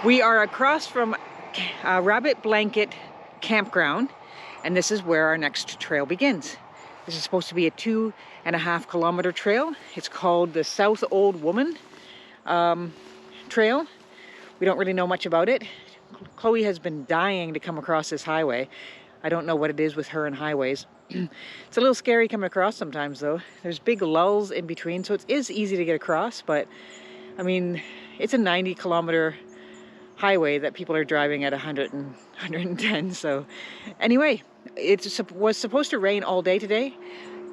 We are across from Rabbit Blanket Campground, and this is where our next trail begins. This is supposed to be a 2.5 kilometer trail. It's called the South Old Woman Trail. We don't really know much about it. Chloe has been dying to come across this highway. I don't know what it is with her and highways. It's a little scary coming across sometimes though. There's big lulls in between, so it is easy to get across, but I mean, it's a 90 kilometer highway that people are driving at 100 and 110. So anyway, it was supposed to rain all day today,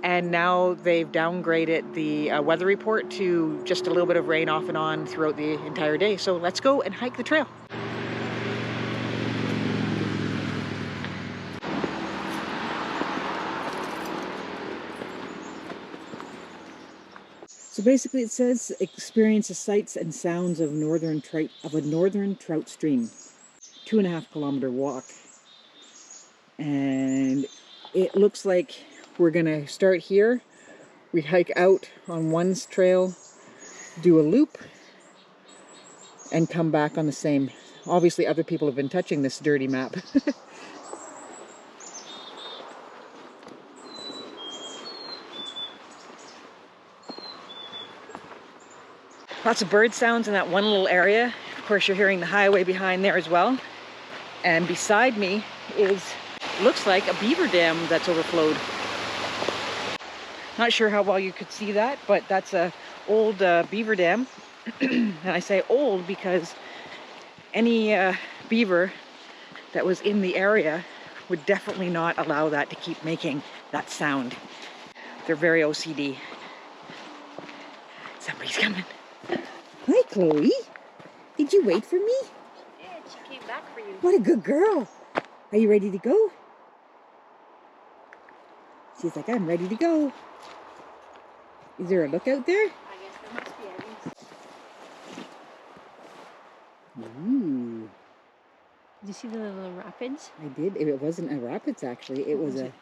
and now they've downgraded the weather report to just a little bit of rain off and on throughout the entire day. So let's go and hike the trail. So basically it says experience the sights and sounds of a northern trout stream. 2.5 kilometer walk. And it looks like we're gonna start here. We hike out on one trail, do a loop, and come back on the same. Obviously other people have been touching this dirty map. Lots of bird sounds in that one little area. Of course, you're hearing the highway behind there as well. And beside me looks like a beaver dam that's overflowed. Not sure how well you could see that, but that's a old beaver dam. And I say old because any beaver that was in the area would definitely not allow that to keep making that sound. They're very OCD. Somebody's coming. Hi, Chloe. Did you wait for me? She did. She came back for you. What a good girl. Are you ready to go? She's like, I'm ready to go. Is there a lookout there? I guess there must be. Ooh. Did you see the little rapids? I did. It wasn't a rapids, actually. It was an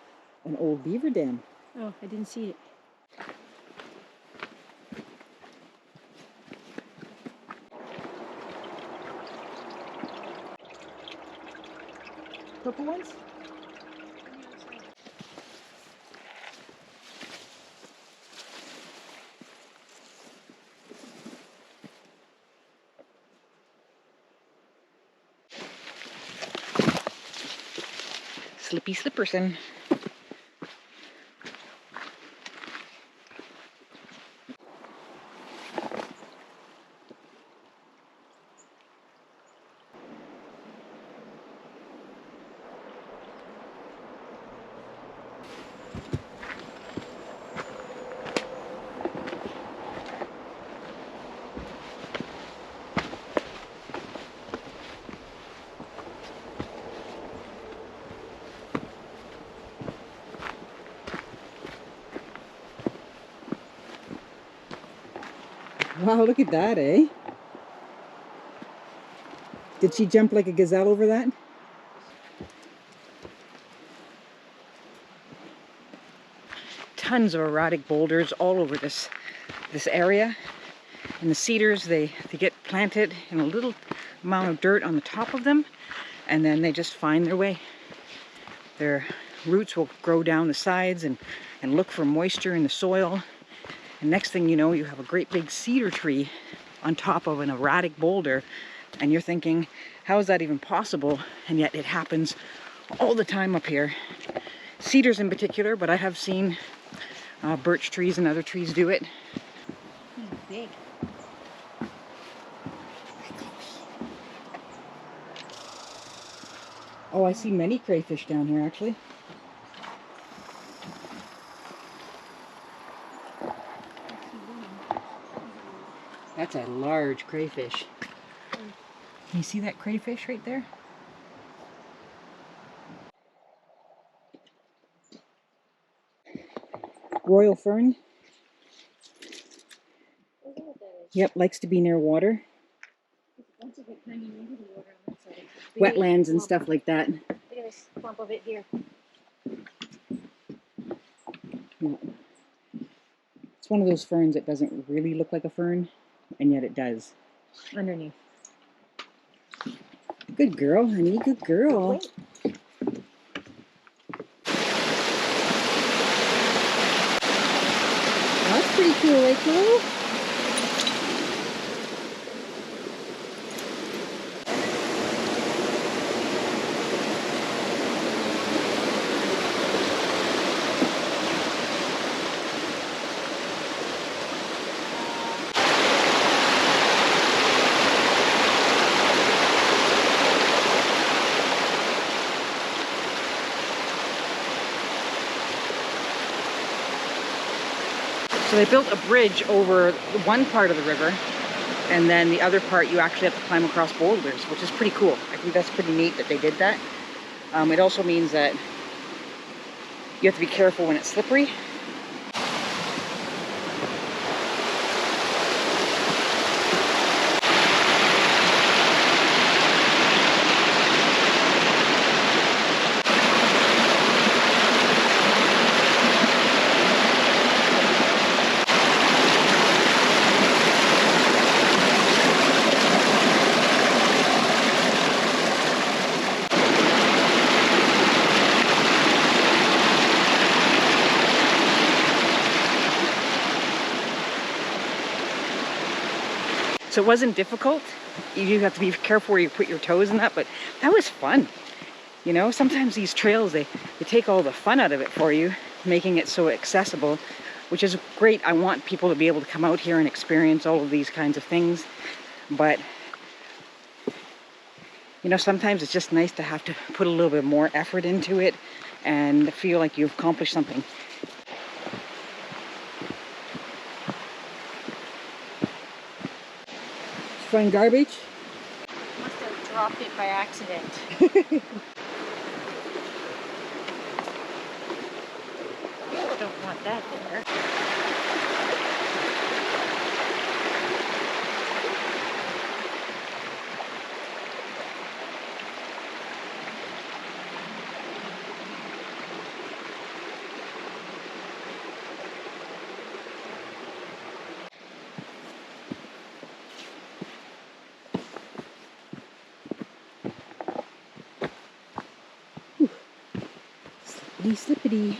old beaver dam. Oh, I didn't see it. Purple ones? Slippy Slipperson. Wow, look at that, eh? Did she jump like a gazelle over that? Tons of erratic boulders all over this area. And the cedars, they get planted in a little amount of dirt on the top of them, and then they just find their way. Their roots will grow down the sides and look for moisture in the soil. And next thing you know, you have a great big cedar tree on top of an erratic boulder, and you're thinking, how is that even possible? And yet it happens all the time up here. Cedars in particular, but I have seen birch trees and other trees do it. He's big. Oh, I see many crayfish down here, actually. That's a large crayfish. Can you see that crayfish right there? Royal fern. Yep, likes to be near water. Wetlands and stuff like that. Look at this clump of it here. Yeah. It's one of those ferns that doesn't really look like a fern, and yet it does. Underneath. Good girl, honey. Good girl. Wait. That's pretty cool, right, Chloe? So they built a bridge over one part of the river, and then the other part you actually have to climb across boulders, which is pretty cool. I think that's pretty neat that they did that. It also means that you have to be careful when it's slippery. So it wasn't difficult. You do have to be careful where you put your toes in that, but that was fun. You know, sometimes these trails, they take all the fun out of it for you, making it so accessible, which is great. I want people to be able to come out here and experience all of these kinds of things. But, you know, sometimes it's just nice to have to put a little bit more effort into it and feel like you've accomplished something. Find garbage? Must have dropped it by accident. Don't want that there. Slippity, slippity.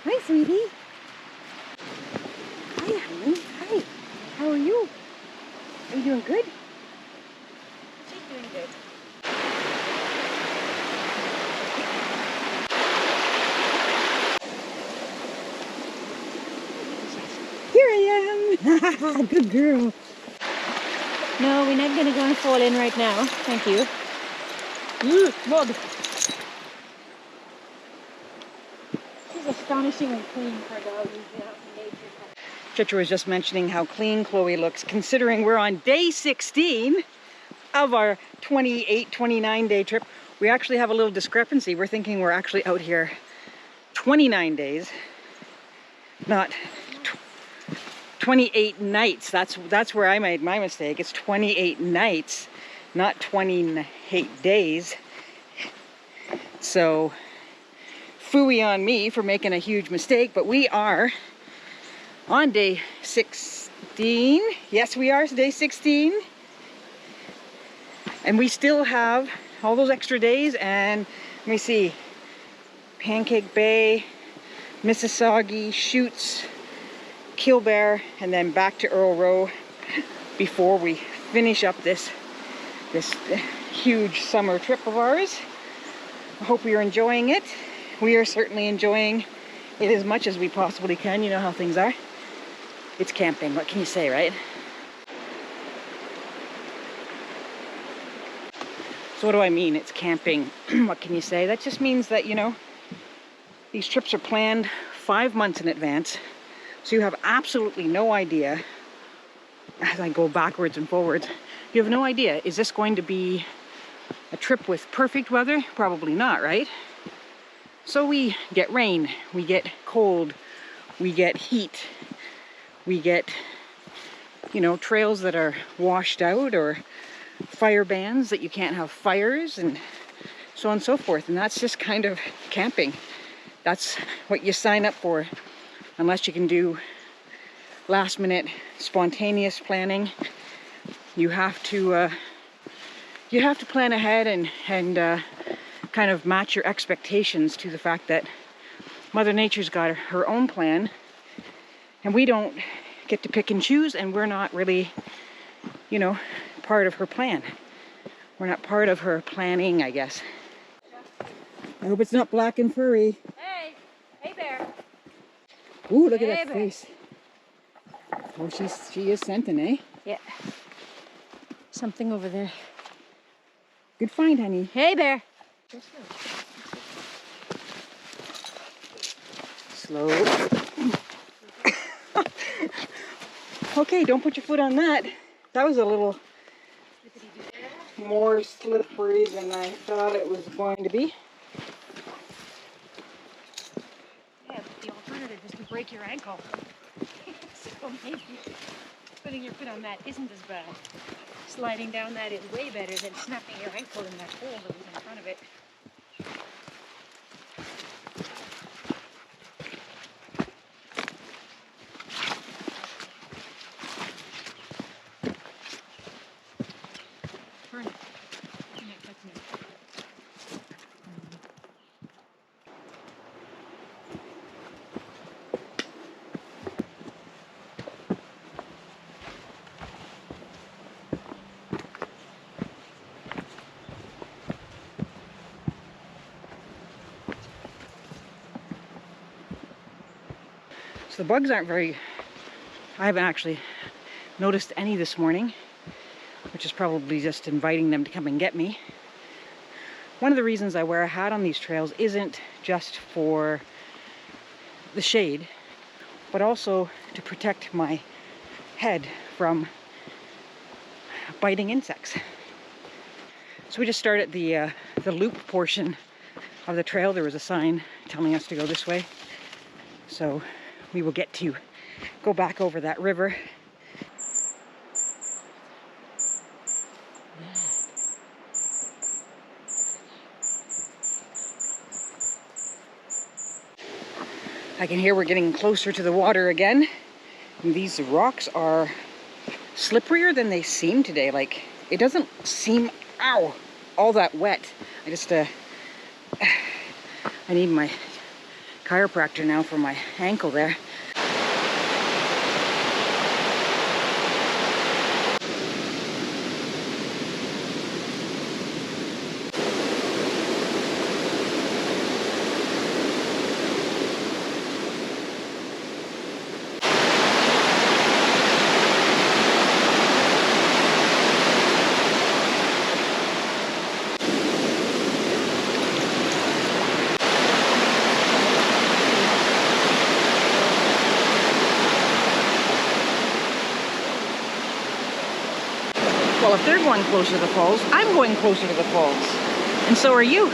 Hi, sweetie. Hi, honey. Hi. How are you? Are you doing good? She's doing good. Here I am. Good girl. No, we're not gonna go and fall in right now. Thank you. Mug. She's astonishingly clean for a dog who's been out in nature. Chicha was just mentioning how clean Chloe looks, considering we're on day 16 of our 28, 29 day trip. We actually have a little discrepancy. We're thinking we're actually out here 29 days, not 28 nights. That's where I made my mistake. It's 28 nights, not 28 days. So, phooey on me for making a huge mistake, but we are on day 16. Yes, we are, day 16. And we still have all those extra days, and let me see, Pancake Bay, Mississauga, Chutes, Killbear, and then back to Earl Row before we finish up this huge summer trip of ours. I hope you're enjoying it. We are certainly enjoying it as much as we possibly can. You know how things are. It's camping, what can you say, right? So what do I mean, it's camping? What can you say? That just means that, you know, these trips are planned 5 months in advance. So you have absolutely no idea, as I go backwards and forwards, you have no idea, is this going to be a trip with perfect weather? Probably not, right? So we get rain, we get cold, we get heat, we get, you know, trails that are washed out, or fire bans that you can't have fires, and so on and so forth. And that's just kind of camping. That's what you sign up for, unless you can do last minute spontaneous planning. You have to plan ahead and kind of match your expectations to the fact that Mother Nature's got her own plan, and we don't get to pick and choose, and we're not really, you know, part of her plan. We're not part of her planning, I guess. I hope it's not black and furry. Hey! Hey, bear! Ooh, look at Hey, that bear. face. Oh, she is scenting, eh? Yeah. Something over there. Good find, honey. Hey, bear! Slow. Okay, don't put your foot on that. That was a little more slippery than I thought it was going to be. Yeah, but the alternative is to break your ankle. So maybe putting your foot on that isn't as bad. Sliding down that is way better than snapping your ankle in that hole that was in front of it. Turn it. That's me. So the bugs aren't very, I haven't actually noticed any this morning, which is probably just inviting them to come and get me. One of the reasons I wear a hat on these trails isn't just for the shade, but also to protect my head from biting insects. So we just started the loop portion of the trail. There was a sign telling us to go this way. So we will get to go back over that river. I can hear we're getting closer to the water again. And these rocks are slipperier than they seem today. Like, it doesn't seem, ow, all that wet. I just, I need my chiropractor now for my ankle there. Well, if they're going closer to the falls, I'm going closer to the falls. And so are you.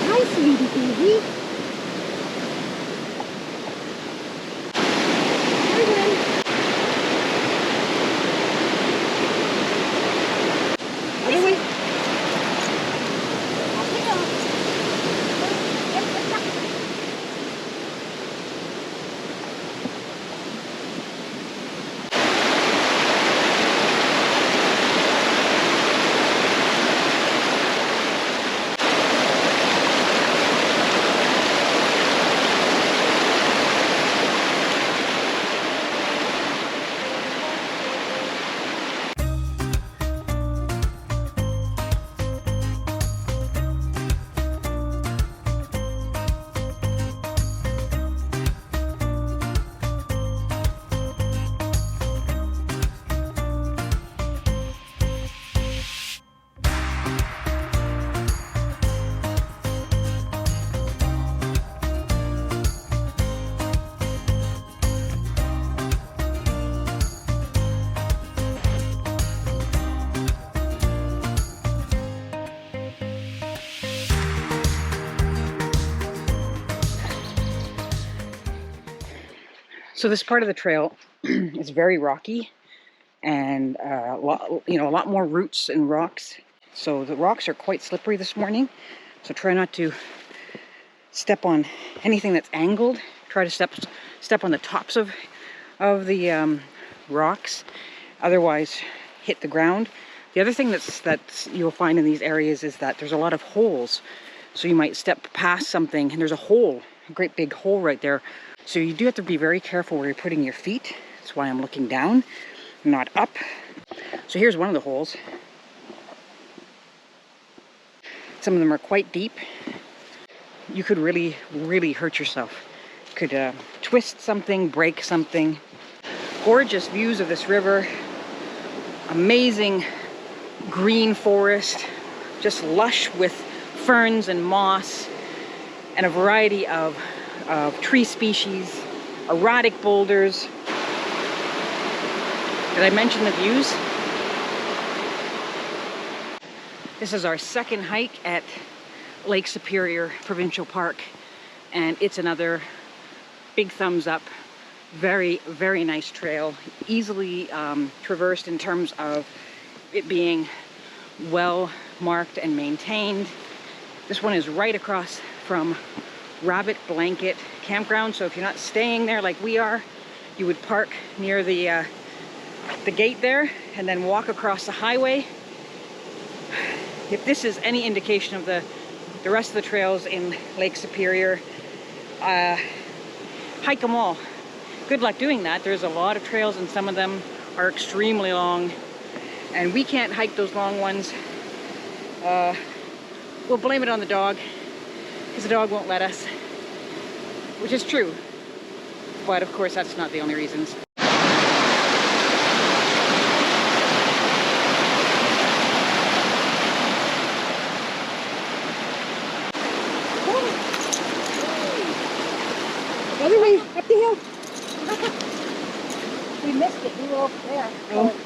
Hi, sweetie baby. Hi, So this part of the trail is very rocky and a lot more roots and rocks. So the rocks are quite slippery this morning. So try not to step on anything that's angled. Try to step on the tops of the rocks. Otherwise, hit the ground. The other thing that you'll find in these areas is that there's a lot of holes. So you might step past something and there's a hole, a great big hole right there. So you do have to be very careful where you're putting your feet. That's why I'm looking down, not up. So here's one of the holes. Some of them are quite deep. You could really, really hurt yourself. You could twist something, break something. Gorgeous views of this river. Amazing green forest, just lush with ferns and moss and a variety of tree species, erratic boulders. Did I mention the views? This is our second hike at Lake Superior Provincial Park, and it's another big thumbs up. Very, very nice trail, easily traversed in terms of it being well marked and maintained. This one is right across from Rabbit Blanket Campground, so if you're not staying there like we are, you would park near the gate there and then walk across the highway. If this is any indication of the rest of the trails in Lake Superior, hike them all. Good luck doing that. There's a lot of trails and some of them are extremely long, and we can't hike those long ones. We'll blame it on the dog, because the dog won't let us, which is true, but of course that's not the only reasons. Other way, up the hill. We missed it, we were over there. Oh.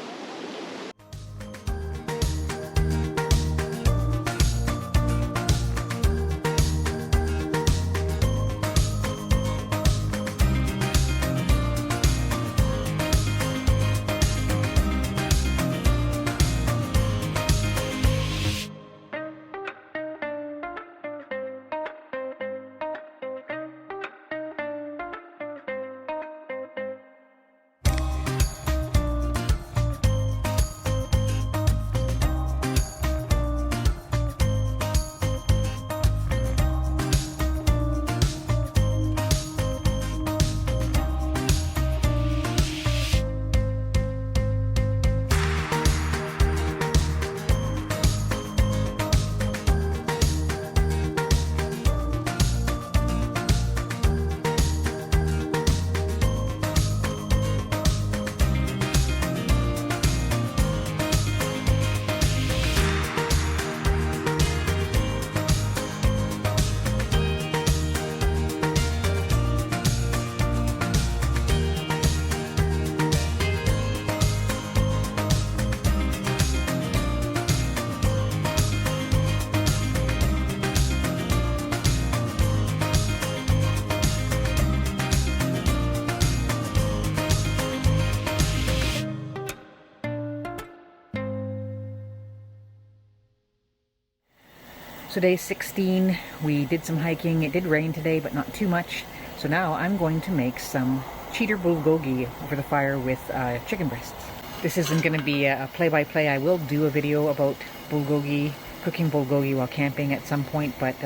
So day 16, we did some hiking. It did rain today, but not too much. So now I'm going to make some cheater bulgogi over the fire with chicken breasts. This isn't going to be a play-by-play. I will do a video about bulgogi, cooking bulgogi while camping at some point, but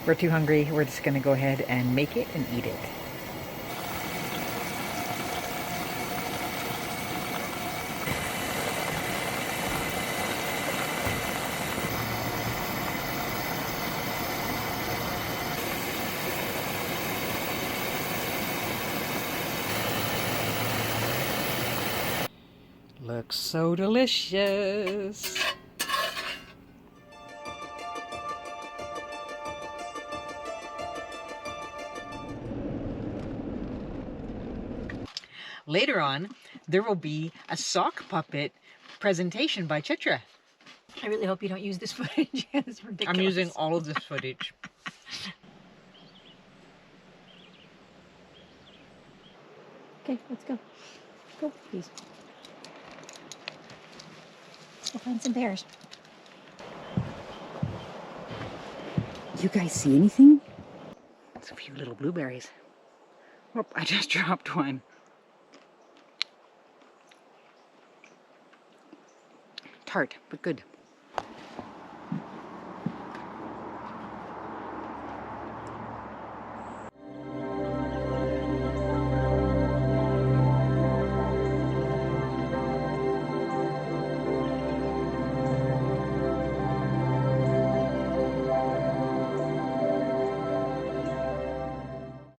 we're too hungry. We're just going to go ahead and make it and eat it. Looks so delicious. Later on, there will be a sock puppet presentation by Chitra. I really hope you don't use this footage. It's ridiculous. I'm using all of this footage. Okay, let's go. Go, please. Go find some bears. You guys see anything? There's a few little blueberries. Whoop, I just dropped one. Tart, but good.